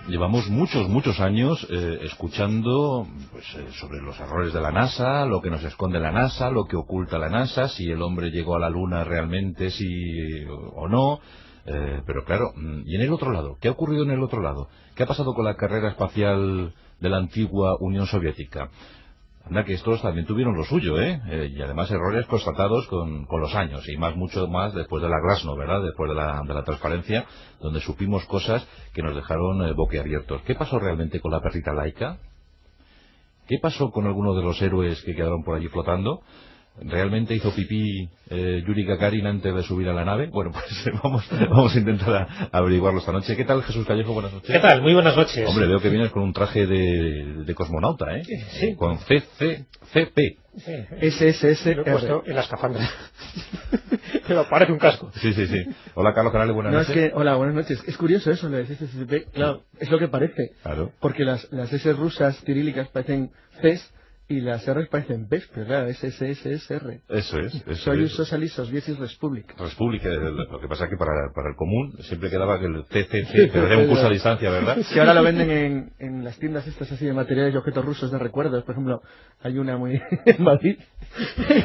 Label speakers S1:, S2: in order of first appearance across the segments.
S1: Llevamos muchos años escuchando sobre los errores de la NASA, lo que nos esconde la NASA, lo que oculta la NASA, si el hombre llegó a la Luna realmente, sí o no. Pero claro, ¿y en el otro lado? ¿Qué ha ocurrido en el otro lado? ¿Qué ha pasado con la carrera espacial de la antigua Unión Soviética? Anda, que estos también tuvieron lo suyo, y además errores constatados con los años, y mucho más después de la Glasnost, ¿verdad? Después de la transparencia, donde supimos cosas que nos dejaron boquiabiertos. ¿Qué pasó realmente con la perrita Laika? ¿Qué pasó con algunos de los héroes que quedaron por allí flotando? ¿Realmente hizo pipí Yuri Gagarin antes de subir a la nave? Bueno, pues vamos a intentar averiguarlo esta noche. ¿Qué tal, Jesús Callejo? Buenas noches.
S2: ¿Qué tal? Muy buenas noches.
S1: Hombre, veo que vienes con un traje de cosmonauta, ¿eh?
S2: Sí.
S1: Con CP.
S2: Sí.
S3: SSS.
S2: Lo he puesto en la escafandra. Pero parece un casco.
S1: Sí. Hola, Carlos Canales, buenas noches.
S3: Hola, buenas noches. Es curioso eso, lo de SSSP. Claro, es lo que parece.
S1: Claro.
S3: Porque las S rusas cirílicas parecen Cs y las R parecen Bs, pero claro, es SSSR.
S1: Eso es.
S3: Soyuz Socialist Soviétic Republic.
S1: República, lo que pasa es que para el común siempre quedaba que el CCC, pero era un curso a distancia, ¿verdad?
S3: Que ahora lo venden en las tiendas estas así de materiales y objetos rusos de recuerdos. Por ejemplo, hay una muy en Madrid,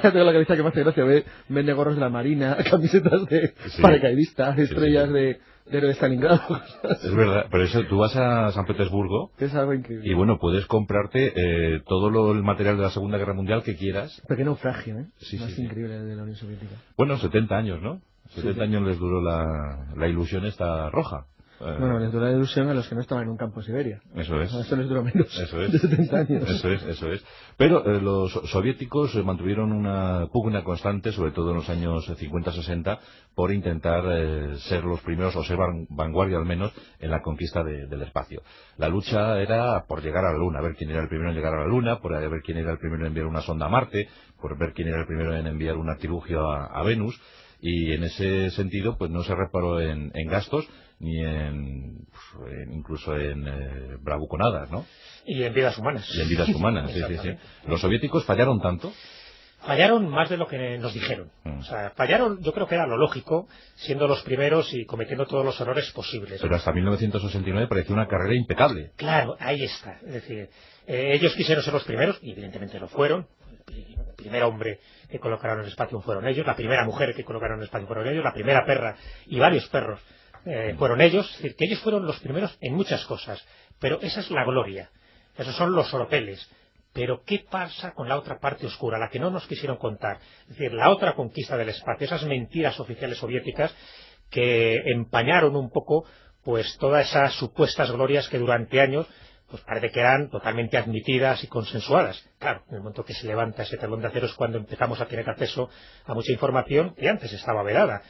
S3: tengo la cabeza que me hace gracia, vende gorros de la Marina, camisetas de paracaidistas, estrellas de héroe de Stalingrado.
S1: Es verdad, pero eso, tú vas a San Petersburgo,
S3: es algo increíble.
S1: Y bueno, puedes comprarte todo el material de la Segunda Guerra Mundial que quieras.
S3: Pero qué naufragio, ¿eh?
S1: Sí,
S3: Más
S1: sí.
S3: increíble de la Unión Soviética.
S1: Bueno, 70 años, ¿no? 70 años les duró la ilusión esta roja.
S3: Bueno, les duró la ilusión a los que no estaban en un campo en Siberia.
S1: Eso es.
S3: A eso les duró menos.
S1: Eso es.
S3: De 70 años.
S1: Eso es. Pero los soviéticos mantuvieron una pugna constante, sobre todo en los años 50-60, por intentar ser los primeros, o ser vanguardia al menos, en la conquista del espacio. La lucha era por llegar a la Luna, a ver quién era el primero en llegar a la Luna, por ver quién era el primero en enviar una sonda a Marte, por ver quién era el primero en enviar un artilugio a Venus. Y en ese sentido, pues no se reparó en gastos, ni incluso en bravuconadas, ¿no?
S2: Y en vidas humanas.
S1: Sí. ¿Los soviéticos fallaron tanto?
S2: Fallaron más de lo que nos dijeron. O sea, fallaron, yo creo que era lo lógico, siendo los primeros y cometiendo todos los errores posibles.
S1: Pero hasta 1969 parecía una carrera impecable.
S2: Claro, ahí está. Es decir, ellos quisieron ser los primeros, y evidentemente lo fueron. El primer hombre que colocaron en el espacio fueron ellos, la primera mujer que colocaron en el espacio fueron ellos, la primera perra y varios perros fueron ellos. Es decir, que ellos fueron los primeros en muchas cosas. Pero esa es la gloria. Esos son los oropeles. Pero ¿qué pasa con la otra parte oscura, la que no nos quisieron contar? Es decir, la otra conquista del espacio, esas mentiras oficiales soviéticas que empañaron un poco pues todas esas supuestas glorias que durante años pues parece que eran totalmente admitidas y consensuadas. Claro, en el momento que se levanta ese telón de acero es cuando empezamos a tener acceso a mucha información que antes estaba vedada.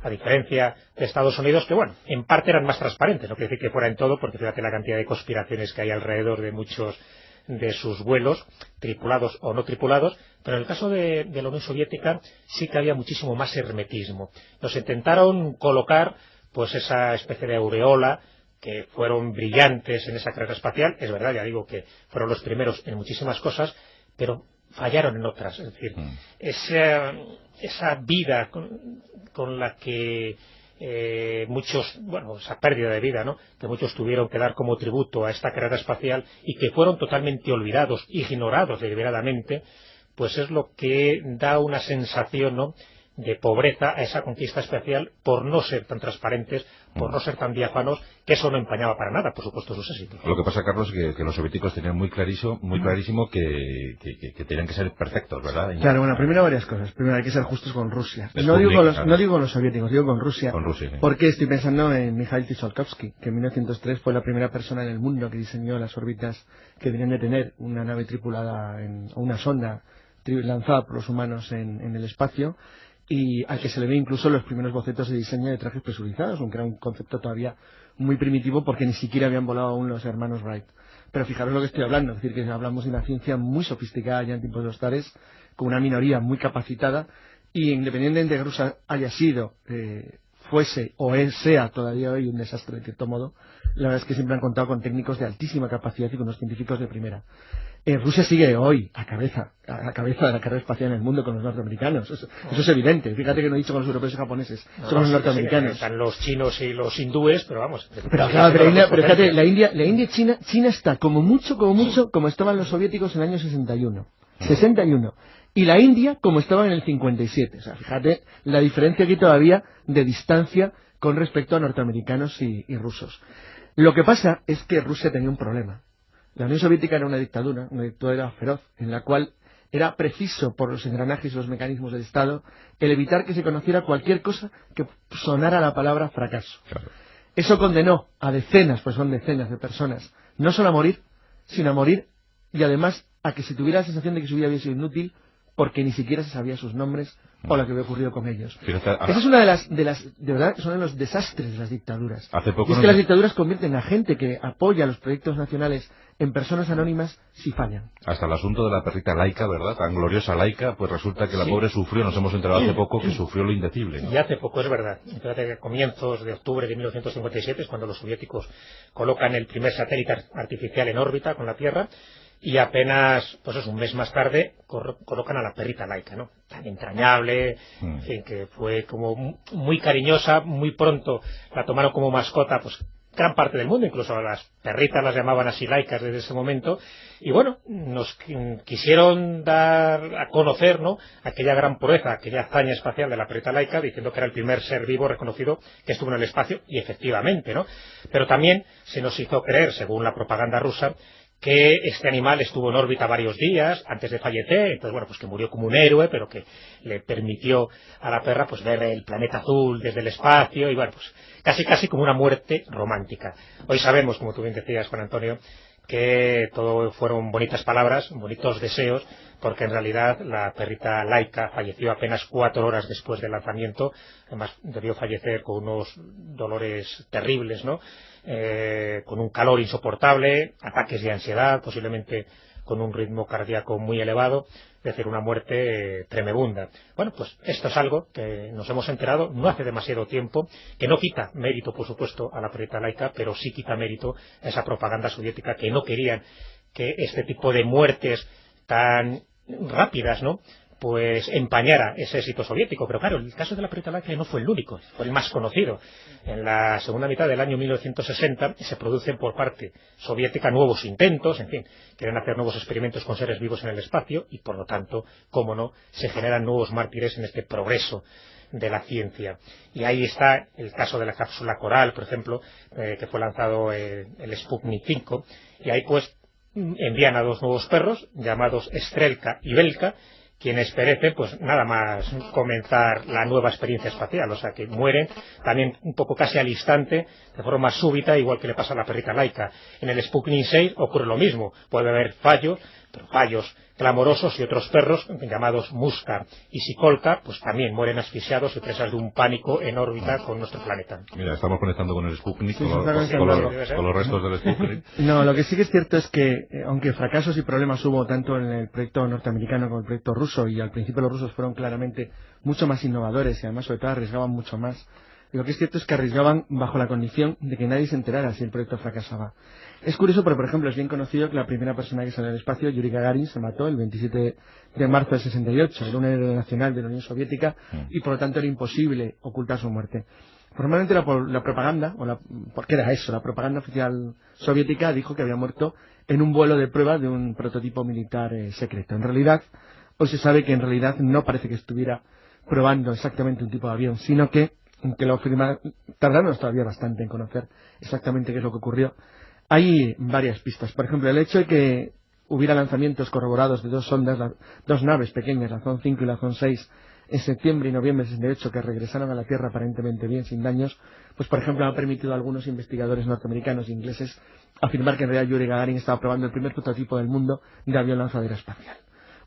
S2: A diferencia de Estados Unidos, que bueno, en parte eran más transparentes, no quiere decir que fuera en todo, porque fíjate la cantidad de conspiraciones que hay alrededor de muchos de sus vuelos, tripulados o no tripulados, pero en el caso de la Unión Soviética sí que había muchísimo más hermetismo. Nos intentaron colocar pues esa especie de aureola, que fueron brillantes en esa carrera espacial, es verdad, ya digo que fueron los primeros en muchísimas cosas, pero fallaron en otras. Es decir, esa vida con la que esa pérdida de vida, ¿no?, que muchos tuvieron que dar como tributo a esta carrera espacial y que fueron totalmente olvidados, ignorados deliberadamente, pues es lo que da una sensación, ¿no?, de pobreza a esa conquista espacial por no ser tan transparentes, por no ser tan diáfanos, que eso no empañaba para nada, por supuesto, sus éxitos.
S1: Lo que pasa, Carlos, es que los soviéticos tenían muy clarísimo que tenían que ser perfectos, ¿verdad?
S3: Claro, bueno, primero varias cosas. Primero hay que ser justos con Rusia. No digo con los soviéticos, digo con Rusia.
S1: Con Rusia, sí.
S3: Porque estoy pensando en Mikhail Tsiolkovsky, que en 1903 fue la primera persona en el mundo que diseñó las órbitas que deberían de tener una nave tripulada, o una sonda lanzada por los humanos en el espacio, y al que se le ve incluso los primeros bocetos de diseño de trajes presurizados, aunque era un concepto todavía muy primitivo porque ni siquiera habían volado aún los hermanos Wright. Pero fijaros lo que estoy hablando, es decir, que hablamos de una ciencia muy sofisticada ya en tiempos de los zares, con una minoría muy capacitada, y independientemente de que Rusia haya sido fuese o sea todavía hoy un desastre de cierto modo, la verdad es que siempre han contado con técnicos de altísima capacidad y con unos científicos de primera. Rusia sigue hoy a cabeza de la carrera espacial en el mundo con los norteamericanos. Eso es evidente. Fíjate que no he dicho con los europeos y japoneses, son los norteamericanos.
S2: Están los chinos y los hindúes, pero vamos.
S3: Pero claro, pero fíjate, la India y China está como mucho, como estaban los soviéticos en el año 61. Y la India como estaba en el 57. O sea, fíjate la diferencia aquí todavía de distancia con respecto a norteamericanos y rusos. Lo que pasa es que Rusia tenía un problema. La Unión Soviética era una dictadura feroz, en la cual era preciso, por los engranajes y los mecanismos del Estado, el evitar que se conociera cualquier cosa que sonara la palabra fracaso.
S1: Claro.
S3: Eso condenó a decenas, pues son decenas de personas, no solo a morir, sino a morir y además a que se tuviera la sensación de que su vida había sido inútil porque ni siquiera se sabía sus nombres o lo que había ocurrido con ellos. Esa es una de verdad, son los desastres de las dictaduras. Y es que las dictaduras convierten a gente que apoya los proyectos nacionales en personas anónimas si fallan.
S1: Hasta el asunto de la perrita Laika, ¿verdad? Tan gloriosa Laika, pues resulta que la pobre sufrió, nos hemos enterado hace poco que sufrió lo indecible, ¿no?
S2: Y hace poco, es verdad. Fíjate que a comienzos de octubre de 1957 es cuando los soviéticos colocan el primer satélite artificial en órbita con la Tierra. Y apenas, pues es un mes más tarde, colocan a la perrita Laika, ¿no? Tan entrañable, en fin, que fue como muy cariñosa, muy pronto la tomaron como mascota, pues gran parte del mundo, incluso las perritas las llamaban así laicas desde ese momento, y bueno, nos quisieron dar a conocer, ¿no?, aquella gran proeza, aquella hazaña espacial de la perrita Laika, diciendo que era el primer ser vivo reconocido que estuvo en el espacio, y efectivamente, ¿no? Pero también se nos hizo creer, según la propaganda rusa, que este animal estuvo en órbita varios días antes de fallecer, entonces bueno, pues que murió como un héroe, pero que le permitió a la perra pues ver el planeta azul desde el espacio, y bueno, pues casi como una muerte romántica. Hoy sabemos, como tú bien decías, Juan Antonio, que todo fueron bonitas palabras, bonitos deseos, porque en realidad la perrita Laika falleció apenas 4 horas después del lanzamiento. Además debió fallecer con unos dolores terribles, ¿no? Con un calor insoportable, ataques de ansiedad, posiblemente con un ritmo cardíaco muy elevado, es decir, una muerte tremebunda. Bueno, pues esto es algo que nos hemos enterado no hace demasiado tiempo, que no quita mérito, por supuesto, a la perrita Laika, pero sí quita mérito a esa propaganda soviética que no querían que este tipo de muertes tan rápidas, ¿no?, pues empañara ese éxito soviético. Pero claro, el caso de la perrita Laika no fue el único, fue el más conocido. En la segunda mitad del año 1960 se producen por parte soviética nuevos intentos, en fin, quieren hacer nuevos experimentos con seres vivos en el espacio y por lo tanto, cómo no, se generan nuevos mártires en este progreso de la ciencia. Y ahí está el caso de la cápsula Coral, por ejemplo, que fue lanzado el Sputnik 5, y ahí pues envían a 2 nuevos perros llamados Strelka y Belka, quienes perecen pues nada más comenzar la nueva experiencia espacial, o sea que mueren también un poco casi al instante, de forma súbita, igual que le pasa a la perrita Laika. En el Sputnik 6 ocurre lo mismo, puede haber fallos, pero fallos clamorosos, y otros perros llamados Musca y Sikolka pues también mueren asfixiados y presas de un pánico en órbita con nuestro planeta.
S1: Mira, estamos conectando con el Sputnik,
S3: sí,
S1: con los restos del Sputnik.
S3: No, lo que sí que es cierto es que, aunque fracasos y problemas hubo tanto en el proyecto norteamericano como en el proyecto ruso, y al principio los rusos fueron claramente mucho más innovadores y además sobre todo arriesgaban mucho más, lo que es cierto es que arriesgaban bajo la condición de que nadie se enterara si el proyecto fracasaba. Es curioso porque, por ejemplo, es bien conocido que la primera persona que salió al espacio, Yuri Gagarin, se mató el 27 de marzo del 68, era un héroe nacional de la Unión Soviética, y por lo tanto era imposible ocultar su muerte. Formalmente la propaganda, porque era eso, la propaganda oficial soviética dijo que había muerto en un vuelo de prueba de un prototipo militar secreto. En realidad, hoy se sabe que en realidad no parece que estuviera probando exactamente un tipo de avión, sino que lo afirmaron, tardaron todavía bastante en conocer exactamente qué es lo que ocurrió. Hay varias pistas. Por ejemplo, el hecho de que hubiera lanzamientos corroborados de 2 sondas, 2 naves pequeñas, la Zone 5 y la Zone 6, en septiembre y noviembre de 68, que regresaron a la Tierra aparentemente bien, sin daños, pues por ejemplo ha permitido a algunos investigadores norteamericanos e ingleses afirmar que en realidad Yuri Gagarin estaba probando el primer prototipo del mundo de avión lanzadera espacial.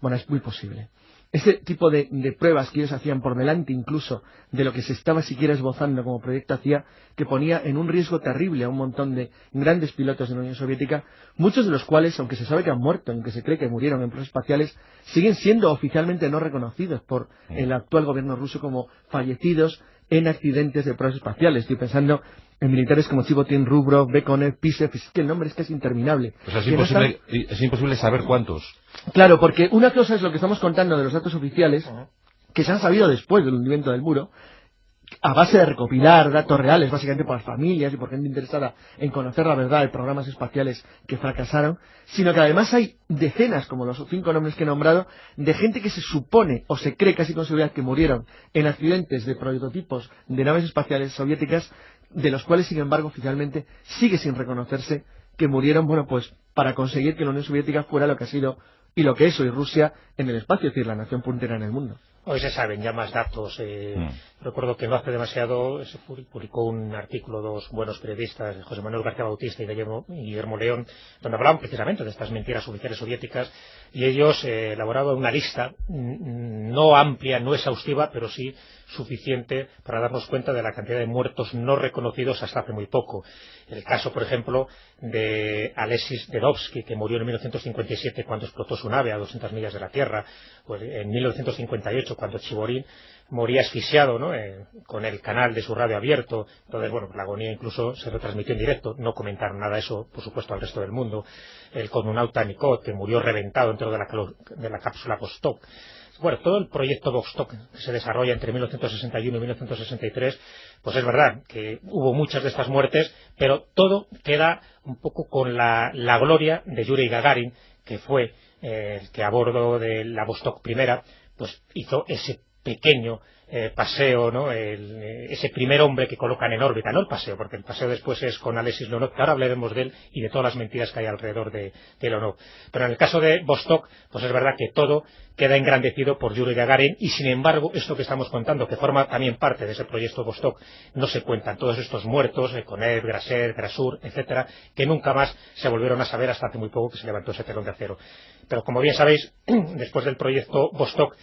S3: Bueno, es muy posible. ese tipo de pruebas que ellos hacían por delante incluso de lo que se estaba siquiera esbozando como proyecto hacía que ponía en un riesgo terrible a un montón de grandes pilotos de la Unión Soviética, muchos de los cuales, aunque se sabe que han muerto, aunque se cree que murieron en pruebas espaciales, siguen siendo oficialmente no reconocidos por el actual gobierno ruso como fallecidos en accidentes de pruebas espaciales. Estoy pensando en militares como Chibotin, Rubrov, Bekonev, Pisev, es que el nombre es casi interminable.
S1: O sea, es imposible saber cuántos.
S3: Claro, porque una cosa es lo que estamos contando de los datos oficiales, que se han sabido después del hundimiento del muro, a base de recopilar datos reales, básicamente por las familias y por gente interesada en conocer la verdad de programas espaciales que fracasaron, sino que además hay decenas, como los 5 nombres que he nombrado, de gente que se supone o se cree casi con seguridad que murieron en accidentes de prototipos de naves espaciales soviéticas, de los cuales, sin embargo, oficialmente sigue sin reconocerse que murieron, bueno, pues para conseguir que la Unión Soviética fuera lo que ha sido y lo que es hoy Rusia en el espacio, es decir, la nación puntera en el mundo.
S2: Hoy se saben ya más datos. Recuerdo que no hace demasiado se publicó un artículo de dos buenos periodistas, José Manuel García Bautista y Guillermo León, donde hablaban precisamente de estas mentiras oficiales soviéticas, y ellos elaboraban una lista no amplia, no exhaustiva, pero sí suficiente para darnos cuenta de la cantidad de muertos no reconocidos hasta hace muy poco. El caso, por ejemplo, de Alexis Dedovsky, que murió en 1957 cuando explotó su nave a 200 millas de la Tierra, o en 1958 cuando Chiborin moría asfixiado, ¿no? Con el canal de su radio abierto. Entonces, bueno, la agonía incluso se retransmitió en directo. No comentaron nada de eso, por supuesto, al resto del mundo. El cosmonauta Nikot, que murió reventado dentro de la cápsula Vostok. Bueno, todo el proyecto Vostok que se desarrolla entre 1961 y 1963, pues es verdad que hubo muchas de estas muertes, pero todo queda un poco con la gloria de Yuri Gagarin, que fue el que a bordo de la Vostok primera, pues hizo ese pequeño paseo, ¿no? Ese primer hombre que colocan en órbita, no el paseo, porque el paseo después es con Alexis Leonov, que ahora hablaremos de él y de todas las mentiras que hay alrededor de Leonov. Pero en el caso de Vostok, pues es verdad que todo queda engrandecido por Yuri Gagarin, y sin embargo, esto que estamos contando, que forma también parte de ese proyecto Vostok, no se cuentan todos estos muertos, Konev, Graser, Grasur, etcétera, que nunca más se volvieron a saber hasta hace muy poco que se levantó ese telón de acero. Pero como bien sabéis, después del proyecto Vostok,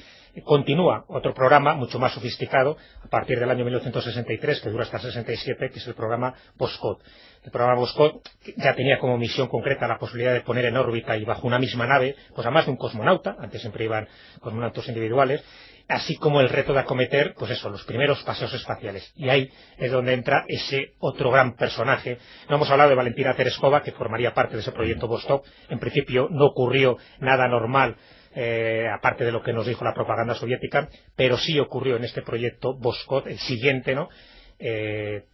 S2: continúa otro programa mucho más sofisticado a partir del año 1963, que dura hasta el 67, que es el programa Voskhod. El programa Voskhod ya tenía como misión concreta la posibilidad de poner en órbita y bajo una misma nave pues a más de un cosmonauta, antes siempre iban cosmonautas individuales, así como el reto de acometer, pues eso, los primeros paseos espaciales. Y ahí es donde entra ese otro gran personaje. No hemos hablado de Valentina Tereskova, que formaría parte de ese proyecto Vostok. En principio no ocurrió nada normal, aparte de lo que nos dijo la propaganda soviética, pero sí ocurrió en este proyecto Voskhod, el siguiente, ¿no?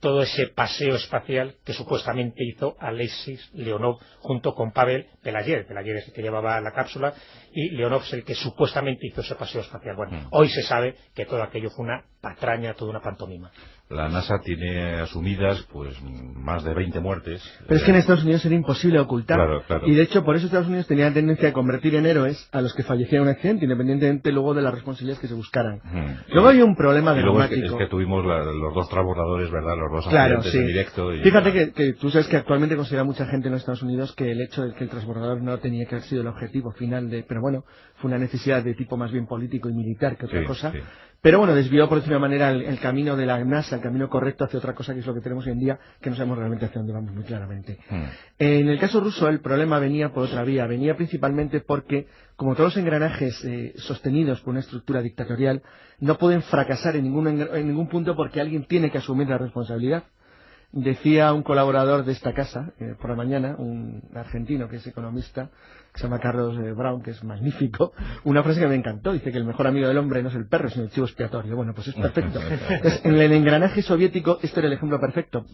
S2: Todo ese paseo espacial que supuestamente hizo Alexis Leonov junto con Pavel Pelayev. Pelayev es el que llevaba la cápsula y Leonov es el que supuestamente hizo ese paseo espacial. Bueno, hoy se sabe que todo aquello fue una patraña, toda una pantomima.
S1: La NASA tiene asumidas pues más de 20 muertes.
S3: Pero es que en Estados Unidos era imposible ocultar.
S1: Claro, claro.
S3: Y de hecho por eso Estados Unidos tenía la tendencia a convertir en héroes a los que fallecían en un accidente, independientemente luego de las responsabilidades que se buscaran. Luego había un problema dramático.
S1: Es que tuvimos los dos transbordadores, ¿verdad? Los dos
S3: claro,
S1: accidentes
S3: sí.
S1: en directo. Y
S3: fíjate que tú sabes que actualmente considera mucha gente en los Estados Unidos que el hecho de que el transbordador no tenía que haber sido el objetivo final pero bueno, fue una necesidad de tipo más bien político y militar que otra cosa. Sí. Pero bueno, desvió por decirlo de una manera el camino de la NASA, el camino correcto hacia otra cosa que es lo que tenemos hoy en día, que no sabemos realmente hacia dónde vamos muy claramente. En el caso ruso el problema venía por otra vía, venía principalmente porque, como todos los engranajes sostenidos por una estructura dictatorial, no pueden fracasar en ningún punto porque alguien tiene que asumir la responsabilidad. Decía un colaborador de esta casa, por la mañana, un argentino que es economista, que se llama Carlos Brown, que es magnífico, una frase que me encantó, dice que el mejor amigo del hombre no es el perro, sino el chivo expiatorio. Bueno, pues es perfecto. Entonces, en el engranaje soviético, este era el ejemplo perfecto.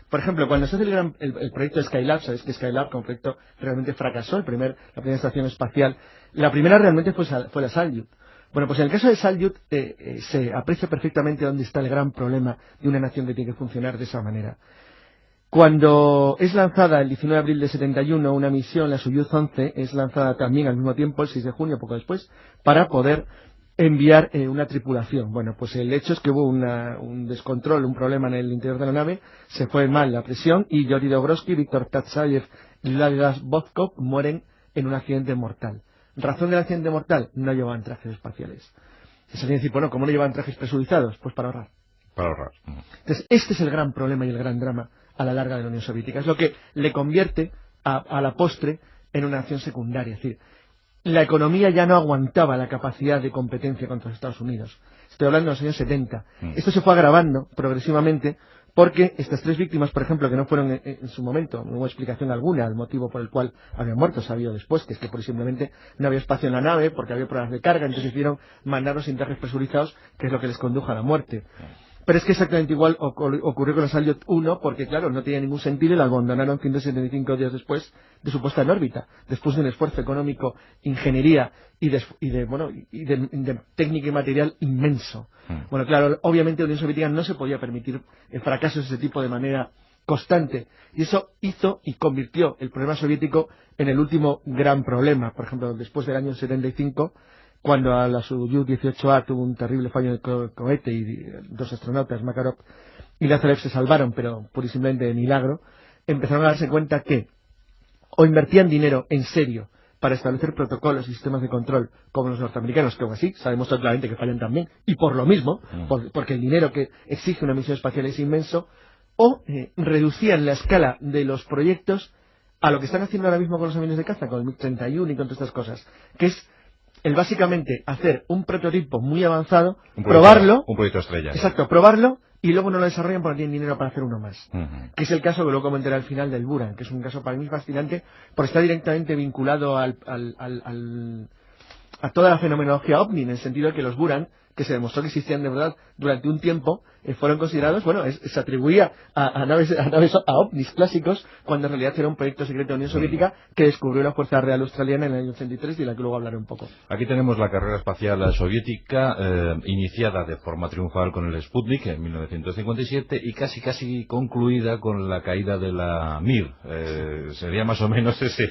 S3: Por ejemplo, cuando se hace el proyecto de Skylab, sabéis que Skylab como proyecto realmente fracasó, la primera estación espacial, la primera realmente fue la Salyut. Bueno, pues en el caso de Salyut se aprecia perfectamente dónde está el gran problema de una nación que tiene que funcionar de esa manera. Cuando es lanzada el 19 de abril de 71 una misión, la Soyuz 11, es lanzada también al mismo tiempo, el 6 de junio, poco después, para poder enviar una tripulación. Bueno, pues el hecho es que hubo un descontrol, un problema en el interior de la nave, se fue mal la presión y Yuri Dobrovsky, Víctor Tatsayev y Vladimir Voskhod mueren en un accidente mortal. Razón del accidente mortal, no llevaban trajes espaciales. Es decir, bueno, ¿cómo no llevaban trajes presurizados? Pues para ahorrar.
S1: Para ahorrar.
S3: Entonces, este es el gran problema y el gran drama a la larga de la Unión Soviética. Es lo que le convierte a la postre en una nación secundaria. Es decir, la economía ya no aguantaba la capacidad de competencia contra los Estados Unidos. Estoy hablando de los años 70. Esto se fue agravando progresivamente porque estas 3 víctimas, por ejemplo, que no fueron en su momento, no hubo explicación alguna al motivo por el cual habían muerto, se ha habido después, que es que por simplemente no había espacio en la nave, porque había problemas de carga, entonces decidieron mandarlos sin trajes presurizados, que es lo que les condujo a la muerte. Pero es que exactamente igual ocurrió con la Salyut 1, porque claro, no tenía ningún sentido y la abandonaron 175 días después de su puesta en órbita, después de un esfuerzo económico, ingeniería y de técnica y material inmenso. Bueno, claro, obviamente la Unión Soviética no se podía permitir fracasos de ese tipo de manera constante, y eso hizo y convirtió el problema soviético en el último gran problema. Por ejemplo, después del año 75, cuando a la Soyuz 18A tuvo un terrible fallo de cohete y 2 astronautas, Makarov y Lazarev, se salvaron, pero pura y simplemente de milagro, empezaron a darse cuenta que o invertían dinero en serio para establecer protocolos y sistemas de control como los norteamericanos, que aún así sabemos claramente que fallan también, y por lo mismo, porque el dinero que exige una misión espacial es inmenso, o reducían la escala de los proyectos a lo que están haciendo ahora mismo con los aviones de caza, con el MiG-31 y con todas estas cosas, que es básicamente hacer un prototipo muy avanzado, probarlo,
S1: un proyecto estrella.
S3: Exacto, probarlo, y luego no lo desarrollan porque no tienen dinero para hacer uno más. Que es el caso que luego comentaré al final del Buran, que es un caso para mí fascinante, porque está directamente vinculado a toda la fenomenología OVNI, en el sentido de que los Buran, que se demostró que existían de verdad durante un tiempo, fueron considerados, se atribuía a naves a ovnis clásicos, cuando en realidad era un proyecto secreto de la Unión Soviética que descubrió la Fuerza Real Australiana en el año 83, y de la que luego hablaré un poco.
S1: Aquí tenemos la carrera espacial soviética, iniciada de forma triunfal con el Sputnik en 1957 y casi concluida con la caída de la Mir. Sería más o menos ese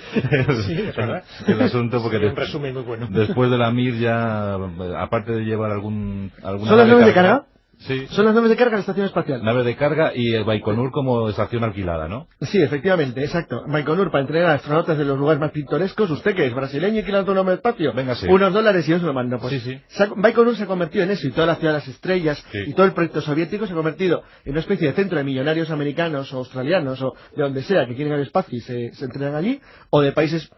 S1: el asunto, porque
S2: un resumen muy bueno.
S1: Después de la Mir ya, aparte de llevar alguna
S3: ¿Son las naves de carga?
S1: Sí.
S3: Son las naves de carga de la estación espacial.
S1: Nave de carga y el Baikonur como estación alquilada, ¿no?
S3: Sí, efectivamente, exacto. Baikonur para entrenar a astronautas de los lugares más pintorescos. ¿Usted que es brasileño y que lanza un hombre al espacio?
S1: Venga, sí.
S3: Unos dólares y yo se lo mando. Pues,
S1: sí.
S3: Baikonur se ha convertido en eso, y toda la ciudad de las estrellas,
S1: sí,
S3: y todo el proyecto soviético se ha convertido en una especie de centro de millonarios americanos o australianos o de donde sea que quieren ir al espacio y se entrenan allí, o de países,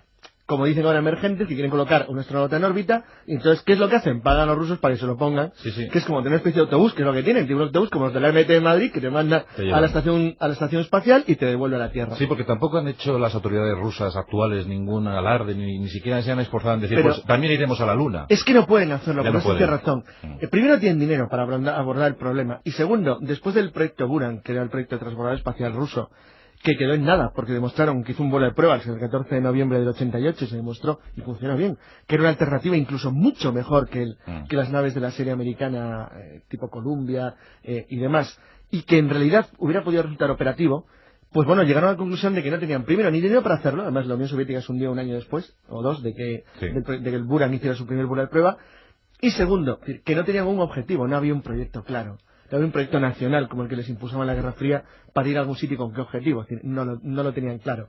S3: como dicen ahora, emergentes, que quieren colocar un astronauta en órbita. Y entonces, ¿qué es lo que hacen? Pagan a los rusos para que se lo pongan, que es como tener una especie de autobús, que es lo que tienen un autobús como los de la MT de Madrid, que te manda a la estación espacial y te devuelve a la Tierra.
S1: Sí, porque tampoco han hecho las autoridades rusas actuales ningún alarde, ni siquiera se han esforzado en decir,
S3: pero
S1: pues también iremos a la Luna.
S3: Es que no pueden hacerlo, por esa razón. Primero, tienen dinero para abordar el problema, y segundo, después del proyecto Buran, que era el proyecto de transbordador espacial ruso, que quedó en nada, porque demostraron que hizo un vuelo de pruebas el 14 de noviembre del 88 y se demostró, y funcionó bien, que era una alternativa incluso mucho mejor que las naves de la serie americana tipo Columbia y demás, y que en realidad hubiera podido resultar operativo. Pues bueno, llegaron a la conclusión de que no tenían primero ni dinero para hacerlo. Además, la Unión Soviética se hundió un año después, o dos, de que el Buran hiciera su primer vuelo de prueba. Y segundo, que no tenían un objetivo, no había un proyecto claro. No había un proyecto nacional como el que les impulsaba en la Guerra Fría para ir a algún sitio con qué objetivo. Es decir, no lo tenían claro.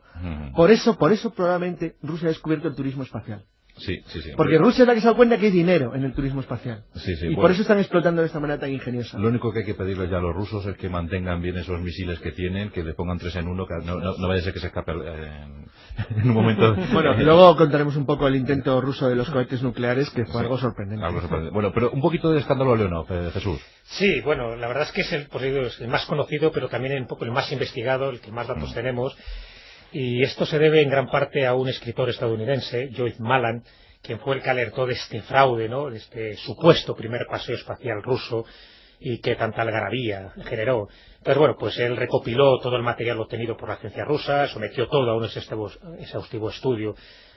S3: Por eso probablemente Rusia ha descubierto el turismo espacial.
S1: Sí.
S3: Porque Rusia es la que se da cuenta que hay dinero en el turismo espacial. Y por eso están explotando de esta manera tan ingeniosa.
S1: Lo único que hay que pedirles ya a los rusos es que mantengan bien esos misiles que tienen, que le pongan 3 en 1, que no vaya a ser que se escape en un momento.
S3: Bueno, y luego contaremos un poco el intento ruso de los cohetes nucleares, que fue algo sorprendente.
S1: Bueno, pero un poquito de escándalo Leonov, Jesús.
S2: Sí, bueno, la verdad es que es el más conocido, pero también un poco el más investigado, el que más datos tenemos. Y esto se debe en gran parte a un escritor estadounidense, Joyce Malan, quien fue el que alertó de este fraude, ¿no?, de este supuesto primer paseo espacial ruso, y que tanta algarabía generó. Entonces, bueno, pues él recopiló todo el material obtenido por la agencia rusa, sometió todo a un exhaustivo estudio,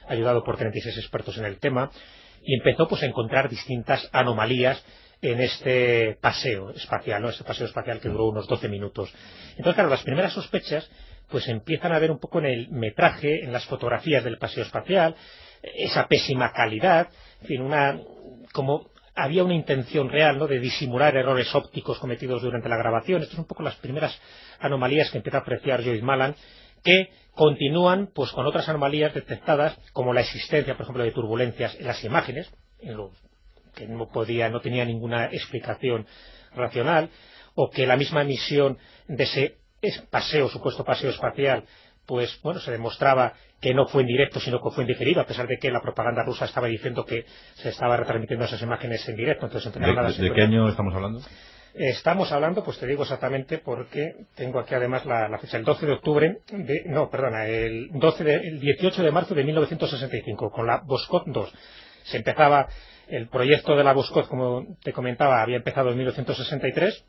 S2: ayudado por 36 expertos en el tema, y empezó pues a encontrar distintas anomalías en este paseo espacial, ¿no?, este paseo espacial que duró unos 12 minutos. Entonces, claro, las primeras sospechas pues empiezan a ver un poco en el metraje, en las fotografías del paseo espacial, esa pésima calidad, en fin, como había una intención real, ¿no?, de disimular errores ópticos cometidos durante la grabación. Estas son un poco las primeras anomalías que empieza a apreciar Joyce Malan, que continúan pues con otras anomalías detectadas, como la existencia, por ejemplo, de turbulencias en las imágenes, que no tenía ninguna explicación racional, o que la misma emisión de ese supuesto paseo espacial, pues bueno, se demostraba que no fue en directo, sino que fue en diferido, a pesar de que la propaganda rusa estaba diciendo que se estaba retransmitiendo esas imágenes en directo. Entonces,
S1: ¿De qué año estamos hablando?
S2: Estamos hablando, pues te digo exactamente, porque tengo aquí además la fecha, el 12 de octubre, el 18 de marzo de 1965, con la Voskhod 2. Se empezaba, el proyecto de la Voskhod, como te comentaba, había empezado en 1963,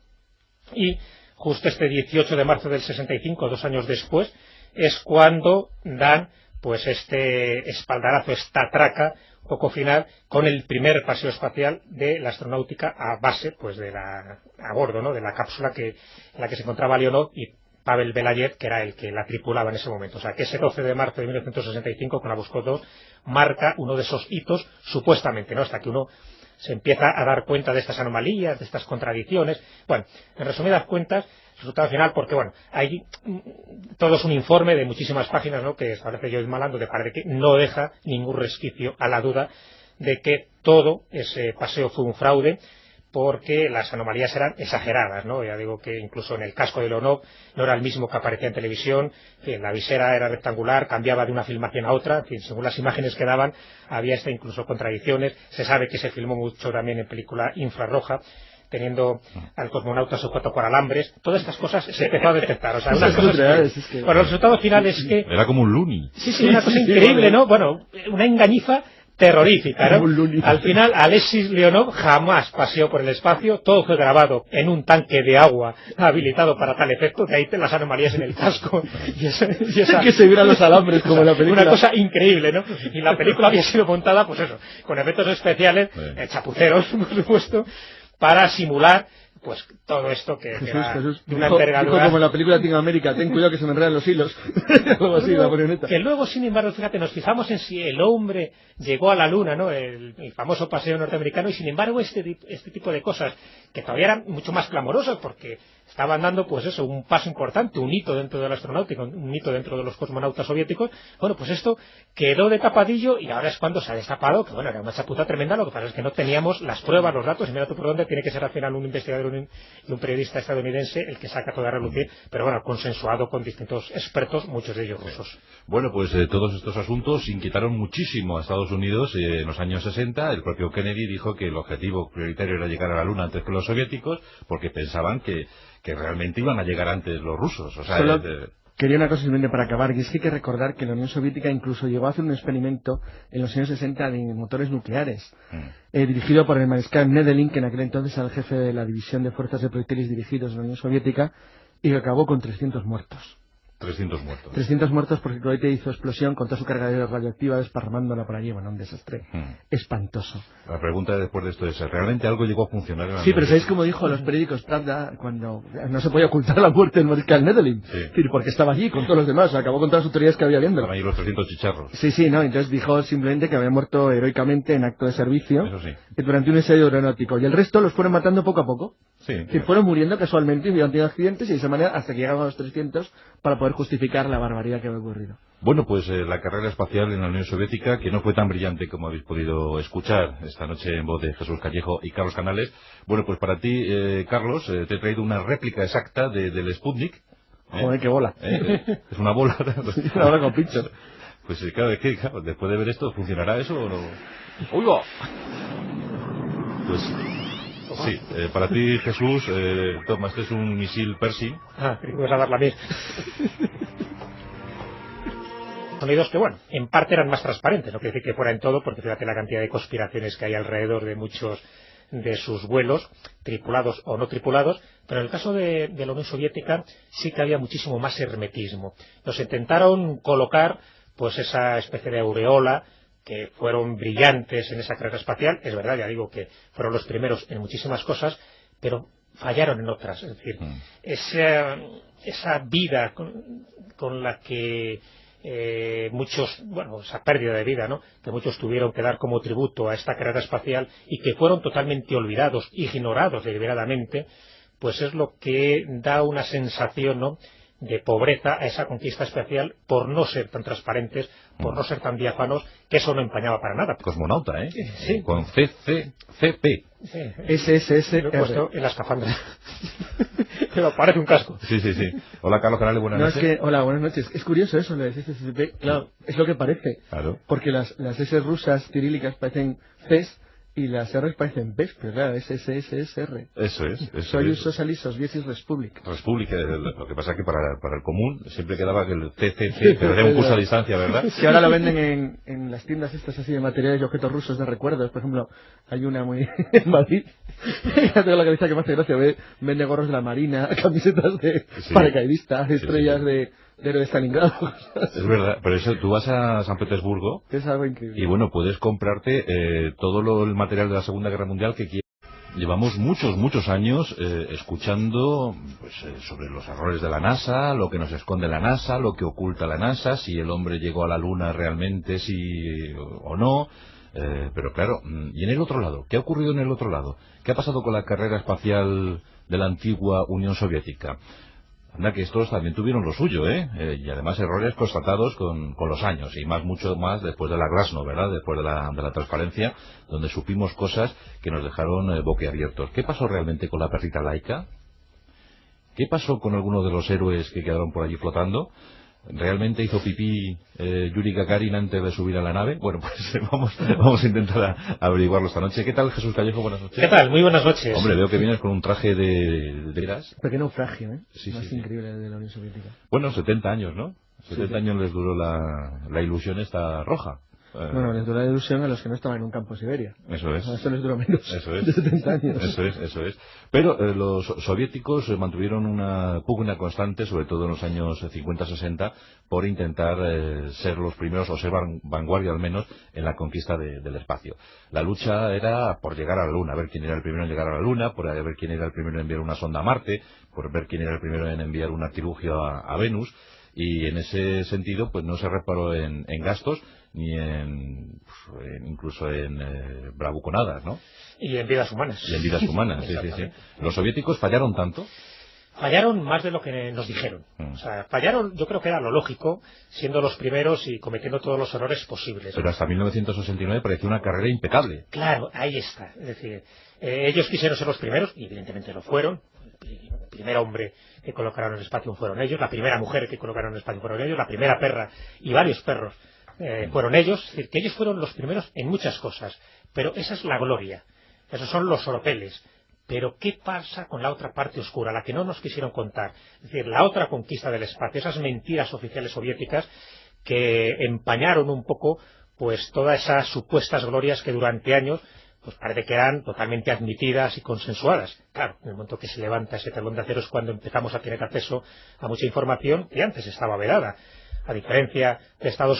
S2: y justo este 18 de marzo del 65, 2 años después, es cuando dan pues este espaldarazo, esta traca poco final, con el primer paseo espacial de la astronáutica a base, pues a bordo, ¿no?, de la cápsula en la que se encontraba Leonov y Pavel Belayev, que era el que la tripulaba en ese momento. O sea, que ese 12 de marzo de 1965 con la Voskhod 2 marca uno de esos hitos, supuestamente, ¿no?, hasta que uno se empieza a dar cuenta de estas anomalías, de estas contradicciones. Bueno, en resumidas cuentas, resultado final, porque bueno, hay todo es un informe de muchísimas páginas, ¿no?, que establece Joyce Malan, donde parece que no deja ningún resquicio a la duda de que todo ese paseo fue un fraude, porque las anomalías eran exageradas, ¿no? Ya digo que incluso en el casco de Leonov no era el mismo que aparecía en televisión, que la visera era rectangular, cambiaba de una filmación a otra, en fin, según las imágenes que daban había incluso contradicciones. Se sabe que se filmó mucho también en película infrarroja, teniendo al cosmonauta sujeto por alambres. Todas estas cosas se empezó a detectar. O sea, unas cosas bueno, el resultado final es que...
S1: Era como un Looney.
S2: Sí, una cosa increíble, ¿no? Bueno, una engañifa terrorífica, ¿no? Al final, Alexis Leonov jamás paseó por el espacio, todo fue grabado en un tanque de agua habilitado para tal efecto, de ahí las anomalías en el casco. Y esa
S3: que se vieran los alambres como en la película.
S2: Una cosa increíble, ¿no? Y la película había sido montada, pues eso, con efectos especiales, chapuceros, por supuesto, para simular pues todo esto que
S3: Jesús,
S2: de una envergadura.
S3: Dijo como en la película Team América, ten cuidado que se me enredan los hilos. Algo así, la marioneta.
S2: Que luego, sin embargo, fíjate, nos fijamos en si el hombre llegó a la luna, ¿no?, el famoso paseo norteamericano, y sin embargo este tipo de cosas, que todavía eran mucho más clamorosas, porque estaban dando, pues eso, un paso importante, un hito dentro de la astronáutica, un hito dentro de los cosmonautas soviéticos. Bueno, pues esto quedó de tapadillo, y ahora es cuando se ha destapado, que bueno, era una chapuza tremenda. Lo que pasa es que no teníamos las pruebas, los datos, y mira tú por dónde tiene que ser al final un investigador y un periodista estadounidense el que saca todo a relucir, pero bueno, consensuado con distintos expertos, muchos de ellos rusos.
S1: Bueno, pues todos estos asuntos inquietaron muchísimo a Estados Unidos en los años 60. El propio Kennedy dijo que el objetivo prioritario era llegar a la Luna antes que los soviéticos, porque pensaban que realmente iban a llegar antes los rusos. O sea,
S3: quería una cosa simplemente para acabar, y es que hay que recordar que la Unión Soviética incluso llegó a hacer un experimento en los años 60 de motores nucleares, dirigido por el mariscal Nedelin, que en aquel entonces era el jefe de la división de fuerzas de proyectiles dirigidos de la Unión Soviética, y que acabó con 300 muertos.
S1: 300 muertos.
S3: 300 muertos porque el cohete hizo explosión con toda su carga radioactiva desparramándola por allí. Bueno, un desastre espantoso.
S1: La pregunta después de esto es, ¿realmente algo llegó a funcionar en la
S3: Sí, pero ¿sabéis cómo dijo los periódicos Pravda cuando no se podía ocultar la muerte del mariscal Nedelin?
S1: Sí.
S3: Es decir, porque estaba allí con todos los demás, acabó con todas las autoridades que había viendo.
S1: Estaban ahí los 300 chicharros.
S3: Sí, no, entonces dijo simplemente que había muerto heroicamente en acto de servicio.
S1: Eso sí.
S3: Durante un ensayo aeronáutico, y el resto los fueron matando poco a poco.
S1: Sí.
S3: Que fueron muriendo casualmente y teniendo accidentes, y de esa manera hasta que llegaban a los 300 para poder justificar la barbaridad que había ocurrido.
S1: Bueno, pues la carrera espacial en la Unión Soviética, que no fue tan brillante como habéis podido escuchar esta noche en voz de Jesús Callejo y Carlos Canales. Bueno, pues para ti, Carlos, te he traído una réplica exacta del Sputnik.
S3: Joder, qué bola.
S1: Es una bola.
S3: Una bola con pinchos.
S1: Pues claro, después de ver esto, ¿funcionará eso o no?
S3: ¡Oiga!
S1: Pues sí, para ti, Jesús, toma, este es un misil Pershing.
S2: Creí que ibas a dar la mía. Sonidos que, bueno, en parte eran más transparentes, no quiere decir que fuera en todo, porque fíjate la cantidad de conspiraciones que hay alrededor de muchos de sus vuelos, tripulados o no tripulados, pero en el caso de la Unión Soviética sí que había muchísimo más hermetismo. Nos intentaron colocar pues esa especie de aureola, que fueron brillantes en esa carrera espacial. Es verdad, ya digo que fueron los primeros en muchísimas cosas, pero fallaron en otras. Es decir, esa vida con la que esa pérdida de vida, ¿no?, que muchos tuvieron que dar como tributo a esta carrera espacial y que fueron totalmente olvidados, ignorados deliberadamente, pues es lo que da una sensación, ¿no?, de pobreza a esa conquista espacial por no ser tan transparentes, por no ser tan diáfanos, que eso no empañaba para nada.
S1: Cosmonauta, ¿eh?
S2: Sí.
S1: Con CP.
S2: Sí.
S3: SSS.
S2: Lo he puesto en la escafandra. Pero parece un casco.
S1: Sí. Hola, Carlos Canales, buenas noches.
S3: Hola, buenas noches. Es curioso eso, lo de SSSP. Claro, es lo que parece.
S1: Claro.
S3: Porque las S rusas cirílicas parecen Cs y las R's parecen Ps, pero claro, es SSSR.
S1: Eso es.
S3: Soyuz Socialist Soviétic Republic.
S1: República, lo que pasa es que para el común siempre quedaba que el CCC, pero de un curso a distancia, ¿verdad?
S3: Si ahora lo venden en las tiendas estas así de materiales y objetos rusos de recuerdos, por ejemplo, hay una muy en Madrid, ya tengo la cabeza que me hace gracia, vende gorros de la Marina, camisetas de paracaidistas, estrellas de héroe de Stalingrado.
S1: Es verdad, pero eso, tú vas a San Petersburgo
S3: Es algo increíble.
S1: Y bueno, puedes comprarte todo el material de la Segunda Guerra Mundial que quieras. Llevamos muchos años escuchando sobre los errores de la NASA, lo que nos esconde la NASA, lo que oculta la NASA, si el hombre llegó a la Luna realmente, sí o no. Pero claro, y en el otro lado, ¿qué ha ocurrido en el otro lado? ¿Qué ha pasado con la carrera espacial de la antigua Unión Soviética? Anda, que estos también tuvieron lo suyo, y además errores constatados con los años, y mucho más después de la Glasnost, ¿verdad? Después de la transparencia, donde supimos cosas que nos dejaron boquiabiertos. ¿Qué pasó realmente con la perrita Laika? ¿Qué pasó con algunos de los héroes que quedaron por allí flotando? ¿Realmente hizo pipí Yuri Gagarin antes de subir a la nave? Bueno, pues vamos a intentar averiguarlo esta noche. ¿Qué tal, Jesús Callejo? Buenas noches.
S2: ¿Qué tal? Muy buenas noches.
S1: Hombre, veo que vienes con un traje de veras.
S3: Pequeño naufragio, ¿eh?
S1: Sí,
S3: Más
S1: sí.
S3: increíble de la Unión Soviética.
S1: Bueno, 70 años, ¿no? 70
S3: Sí.
S1: años les duró la ilusión esta roja.
S3: Bueno, les duró la ilusión a los que no estaban en un campo de Siberia.
S1: Eso es.
S3: A eso les duró menos
S1: Eso es.
S3: de 70 años.
S1: Eso es. Pero los soviéticos mantuvieron una pugna constante, sobre todo en los años 50-60, por intentar ser los primeros, o ser vanguardia al menos, en la conquista del espacio. La lucha era por llegar a la Luna, a ver quién era el primero en llegar a la Luna, por ver quién era el primero en enviar una sonda a Marte, por ver quién era el primero en enviar un artilugio a Venus. Y en ese sentido, pues no se reparó en gastos, ni incluso en bravuconadas, ¿no?
S2: Y en vidas humanas.
S1: Y en vidas humanas, sí. ¿Los soviéticos fallaron tanto?
S2: Fallaron más de lo que nos dijeron. O sea, fallaron, yo creo que era lo lógico, siendo los primeros y cometiendo todos los errores posibles.
S1: Pero hasta 1969 parecía una carrera impecable.
S2: Claro, ahí está. Es decir, ellos quisieron ser los primeros, y evidentemente lo fueron. El primer hombre que colocaron en el espacio fueron ellos, la primera mujer que colocaron en el espacio fueron ellos, la primera perra y varios perros fueron ellos. Es decir, que ellos fueron los primeros en muchas cosas. Pero esa es la gloria. Esos son los oropeles. Pero ¿qué pasa con la otra parte oscura, la que no nos quisieron contar? Es decir, la otra conquista del espacio, esas mentiras oficiales soviéticas que empañaron un poco pues todas esas supuestas glorias que durante años pues parece que eran totalmente admitidas y consensuadas. Claro, en el momento que se levanta ese telón de acero es cuando empezamos a tener acceso a mucha información que antes estaba vedada. A diferencia de Estados